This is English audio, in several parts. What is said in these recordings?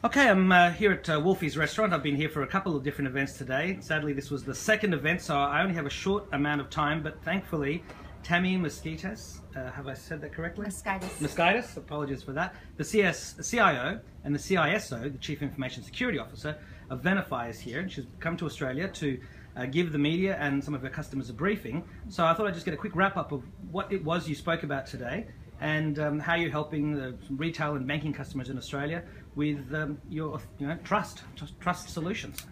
Okay, I'm here at Wolfie's restaurant. I've been here for a couple of different events today. Sadly, this was the second event, so I only have a short amount of time, but thankfully, Tammy Moskites, have I said that correctly? Moskites, apologies for that. The CIO and the CISO, the Chief Information Security Officer of Venafi, is here, and she's come to Australia to give the media and some of her customers a briefing. So I thought I'd just get a quick wrap-up of what it was you spoke about today, and how you're helping the retail and banking customers in Australia with your trust solutions.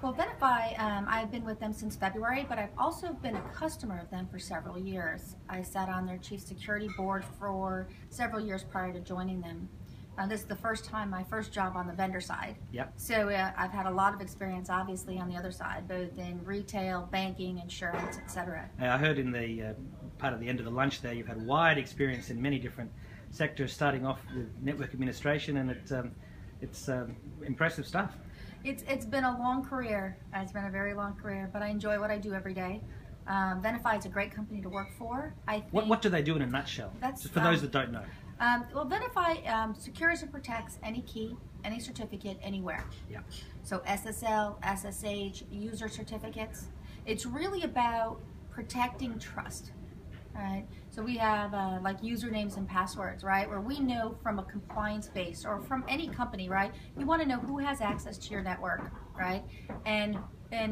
Well, Venafi, I've been with them since February, but I've also been a customer of them for several years. I sat on their chief security board for several years prior to joining them. This is the first time, my first job on the vendor side. Yep. So I've had a lot of experience, obviously, on the other side, both in retail, banking, insurance, etc. I heard in the part of the end of the lunch there, you've had wide experience in many different sectors, starting off with network administration, and it's impressive stuff. It's been a long career. It's been a very long career, but I enjoy what I do every day. Venafi is a great company to work for. What do they do in a nutshell? Just for those that don't know. Well, Venafi secures and protects any key, any certificate, anywhere. Yeah. So SSL, SSH, user certificates. It's really about protecting trust. Right. So we have like usernames and passwords, right? Where we know from a compliance base or from any company, right? You want to know who has access to your network, right? And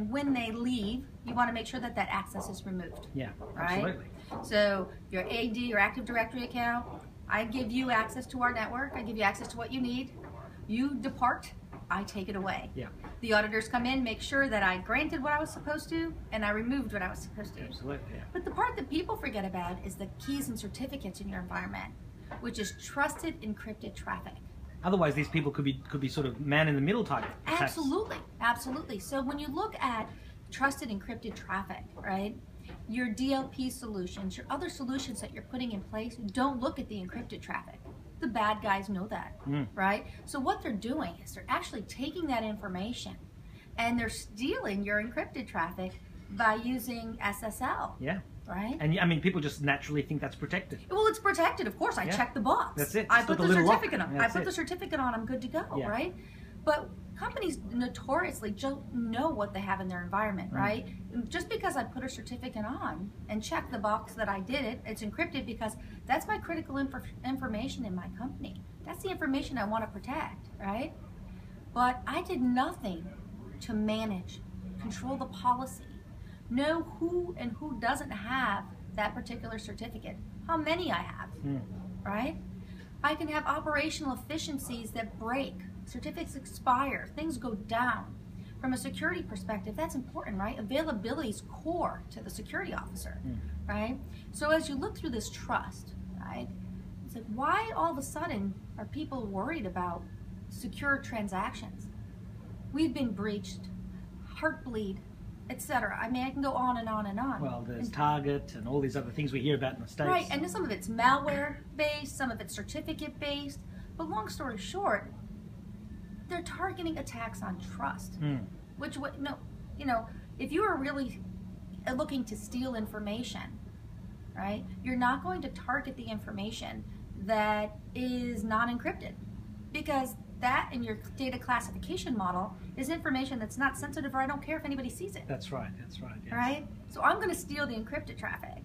when they leave, you want to make sure that that access is removed. Yeah, right? absolutely. So your AD, your Active Directory account, I give you access to our network. I give you access to what you need. You depart, I take it away. Yeah. The auditors come in, make sure that I granted what I was supposed to, and I removed what I was supposed to. Absolutely. Yeah. But the part that people forget about is the keys and certificates in your environment, which is trusted encrypted traffic. Otherwise, these people could be sort of man-in-the-middle type attacks. Absolutely, absolutely. So when you look at trusted encrypted traffic, right? Your DLP solutions, your other solutions that you're putting in place, don't look at the encrypted traffic. The bad guys know that, right? So what they're doing is they're actually taking that information and they're stealing your encrypted traffic by using SSL. Yeah. Right? And I mean, people just naturally think that's protected. Well, it's protected, of course. I check the box. That's it. I put the certificate on. Yeah, I put the certificate on, I'm good to go, right? But companies notoriously don't know what they have in their environment, right? Just because I put a certificate on and check the box that I did it, it's encrypted because that's my critical information in my company. That's the information I want to protect, right? But I did nothing to manage, control the policy, know who and who doesn't have that particular certificate, how many I have, right? I can have operational efficiencies that break. Certificates expire, things go down. From a security perspective, that's important, right? Availability is core to the security officer, right? So as you look through this trust, right, it's like, why all of a sudden are people worried about secure transactions? We've been breached, Heartbleed, etc. I mean, I can go on and on and on. Well, there's Target and all these other things we hear about in the States. Right, and some of it's malware-based, some of it's certificate-based, but long story short, they're targeting attacks on trust. Which, if you are really looking to steal information, right, you're not going to target the information that is non-encrypted, because that in your data classification model is information that's not sensitive, or I don't care if anybody sees it. That's right, yes. Right? So I'm going to steal the encrypted traffic.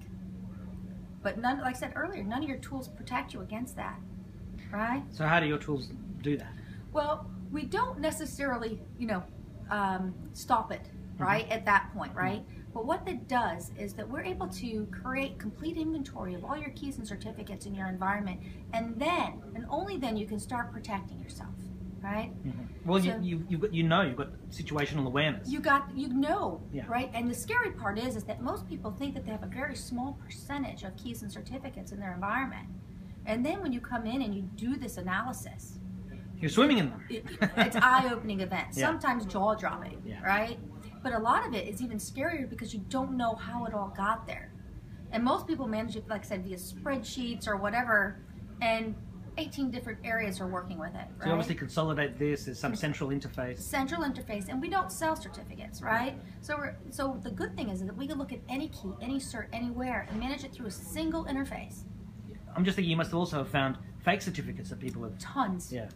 But none, like I said earlier, none of your tools protect you against that, right? So how do your tools do that? Well, we don't necessarily, stop it, right, at that point, right? But what that does is that we're able to create complete inventory of all your keys and certificates in your environment, and then, and only then, you can start protecting yourself, right? Well, so, you've got situational awareness. Right? And the scary part is that most people think that they have a very small percentage of keys and certificates in their environment. And then when you come in and you do this analysis, you're swimming in them. It's eye-opening events, sometimes jaw-dropping, right? But a lot of it is even scarier because you don't know how it all got there. And most people manage it, like I said, via spreadsheets or whatever, and 18 different areas are working with it, right? So you obviously consolidate this as some central interface. Central interface, and we don't sell certificates, right? So the good thing is that we can look at any key, any cert, anywhere, and manage it through a single interface. I'm just thinking you must also have found fake certificates that people have... Tons. Yeah.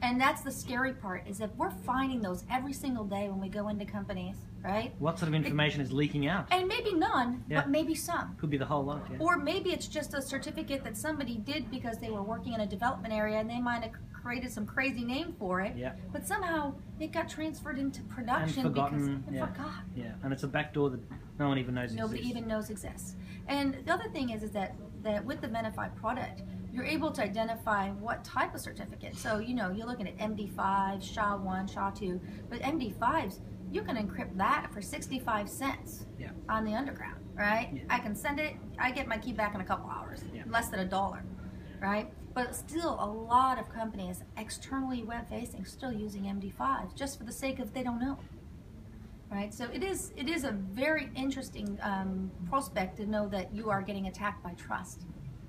And that's the scary part, is that we're finding those every single day when we go into companies, right? What sort of information is leaking out? And maybe none, Yeah. but maybe some. Could be the whole lot. Yeah. Or maybe it's just a certificate that somebody did because they were working in a development area and they might have created some crazy name for it. Yeah. But somehow it got transferred into And production forgotten. and forgot. Yeah, and it's a backdoor that no one even knows Nobody exists. even knows exists. And the other thing is that with the Venafi product, you're able to identify what type of certificate. So, you're looking at MD5, SHA-1, SHA-2, but MD5s, you can encrypt that for 65 cents on the underground, right? Yeah. I can send it, I get my key back in a couple hours, Yeah. less than $1, right? But still, a lot of companies, externally web-facing, still using MD5s just for the sake of they don't know. Right, so it is a very interesting prospect to know that you are getting attacked by trust.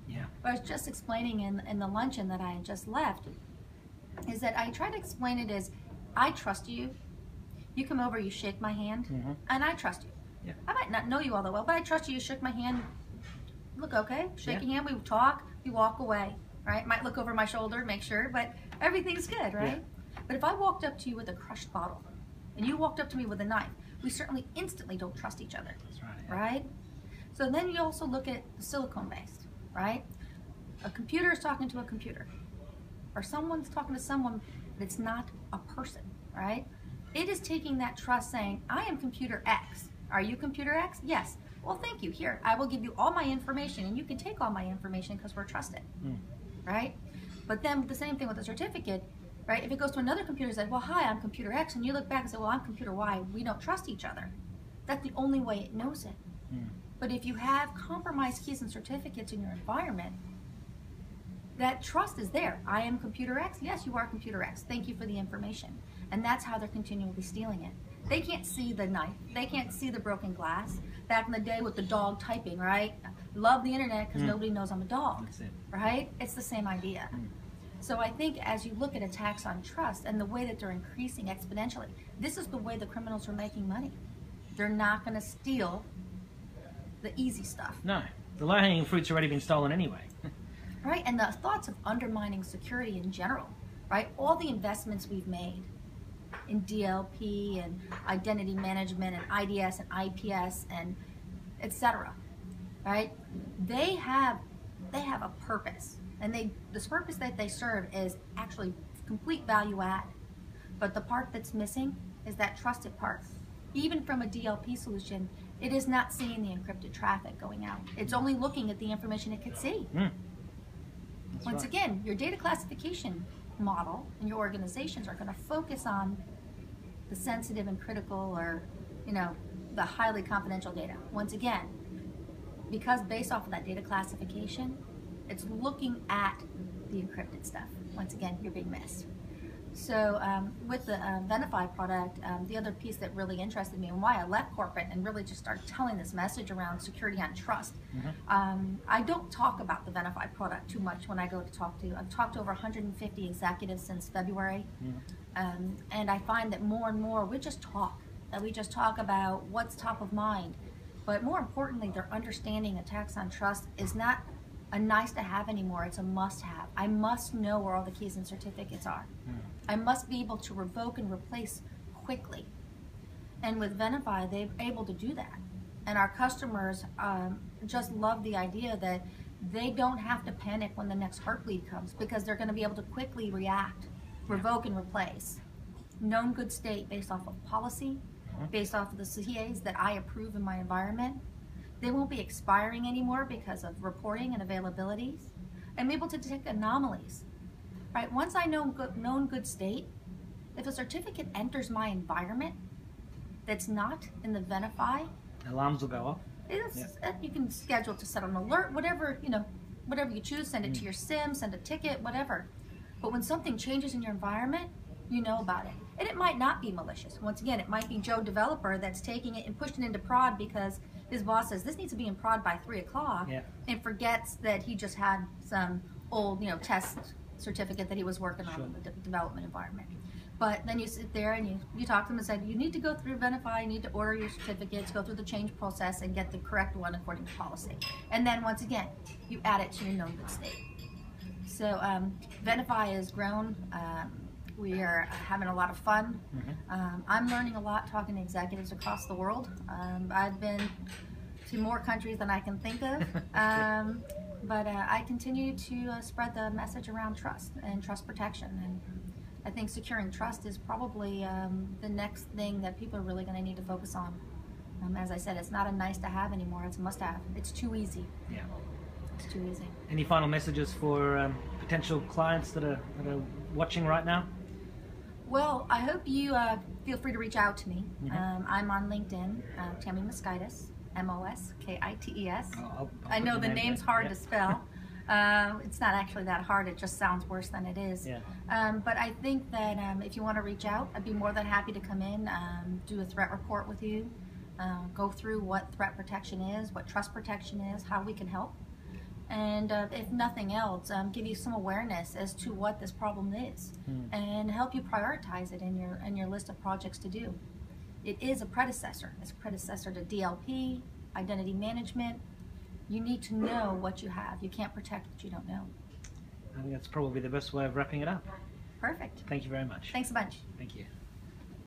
Yeah. What I was just explaining in the luncheon that I just left is that I try to explain it as, I trust you. You come over, you shake my hand, and I trust you. Yeah. I might not know you all that well, but I trust you. You shook my hand. Look okay, shake your hand. We talk. We walk away. Right? Might look over my shoulder, make sure, but everything's good, right? Yeah. But if I walked up to you with a crushed bottle, and you walked up to me with a knife, we certainly instantly don't trust each other. That's right. Yeah. Right? So then you also look at silicone-based, right? A computer is talking to a computer, or someone's talking to someone that's not a person, right? It is taking that trust, saying, I am computer X. Are you computer X? Yes. Well, thank you. Here, I will give you all my information, and you can take all my information because we're trusted, right? But then the same thing with the certificate. Right? If it goes to another computer and says, well, hi, I'm computer X, and you look back and say, well, I'm computer Y, we don't trust each other. That's the only way it knows it. But if you have compromised keys and certificates in your environment, that trust is there. I am computer X. Yes, you are computer X. Thank you for the information. And that's how they're continually stealing it. They can't see the knife. They can't see the broken glass. Back in the day with the dog typing, right? Love the internet because nobody knows I'm a dog. That's it. Right? It's the same idea. So I think as you look at attacks on trust and the way that they're increasing exponentially, this is the way the criminals are making money. They're not going to steal the easy stuff. No, the low-hanging fruit's already been stolen anyway. Right, and the thoughts of undermining security in general, right? All the investments we've made in DLP and identity management and IDS and IPS and etc. Right? They have a purpose. And this purpose that they serve is actually complete value add. But the part that's missing is that trusted part. Even from a DLP solution, it is not seeing the encrypted traffic going out. It's only looking at the information it could see. Once again, your data classification model and your organizations are going to focus on the sensitive and critical, or the highly confidential data. Once again, because based off of that data classification, it's looking at the encrypted stuff. Once again, you're being missed. So with the Venafi product, the other piece that really interested me and why I left corporate and really just started telling this message around security and trust, I don't talk about the Venafi product too much when I go to talk to. I've talked to over 150 executives since February, and I find that more and more we just talk. That we just talk about what's top of mind. But more importantly, their understanding attacks on trust is not a nice to have anymore, it's a must have. I must know where all the keys and certificates are. I must be able to revoke and replace quickly. And with Venafi, they're able to do that. And our customers just love the idea that they don't have to panic when the next heartbleed comes, because they're going to be able to quickly react, revoke and replace. Known good state based off of policy, based off of the CAs that I approve in my environment. They won't be expiring anymore because of reporting and availabilities. I'm able to detect anomalies. Right? Once I know known good state, if a certificate enters my environment that's not in the Venafi, alarms will go off. You can schedule to set an alert, whatever you choose. Send it to your SIM, send a ticket, whatever. But when something changes in your environment, you know about it. And it might not be malicious. Once again, it might be Joe developer that's taking it and pushing it into prod because his boss says this needs to be in prod by 3 o'clock, and forgets that he just had some old, test certificate that he was working on in the development environment. But then you sit there and you talk to them and say, you need to go through Venafi, you need to order your certificates, go through the change process and get the correct one according to policy. And then once again, you add it to your known good state. So Venafi has grown We are having a lot of fun. I'm learning a lot talking to executives across the world. I've been to more countries than I can think of. But I continue to spread the message around trust and trust protection. And I think securing trust is probably the next thing that people are really going to need to focus on. As I said, it's not a nice to have anymore, it's a must have. It's too easy. Yeah. It's too easy. Any final messages for potential clients that are watching right now? Well, I hope you feel free to reach out to me. I'm on LinkedIn, Tammy Moskites, Moskites. I know the name's hard to spell. It's not actually that hard, it just sounds worse than it is. But I think that if you want to reach out, I'd be more than happy to come in, do a threat report with you, go through what threat protection is, what trust protection is, how we can help. And if nothing else, give you some awareness as to what this problem is and help you prioritize it in your list of projects to do. It is a predecessor. It's a predecessor to DLP, identity management. You need to know what you have. You can't protect what you don't know. I think that's probably the best way of wrapping it up. Perfect. Thank you very much. Thanks a bunch. Thank you.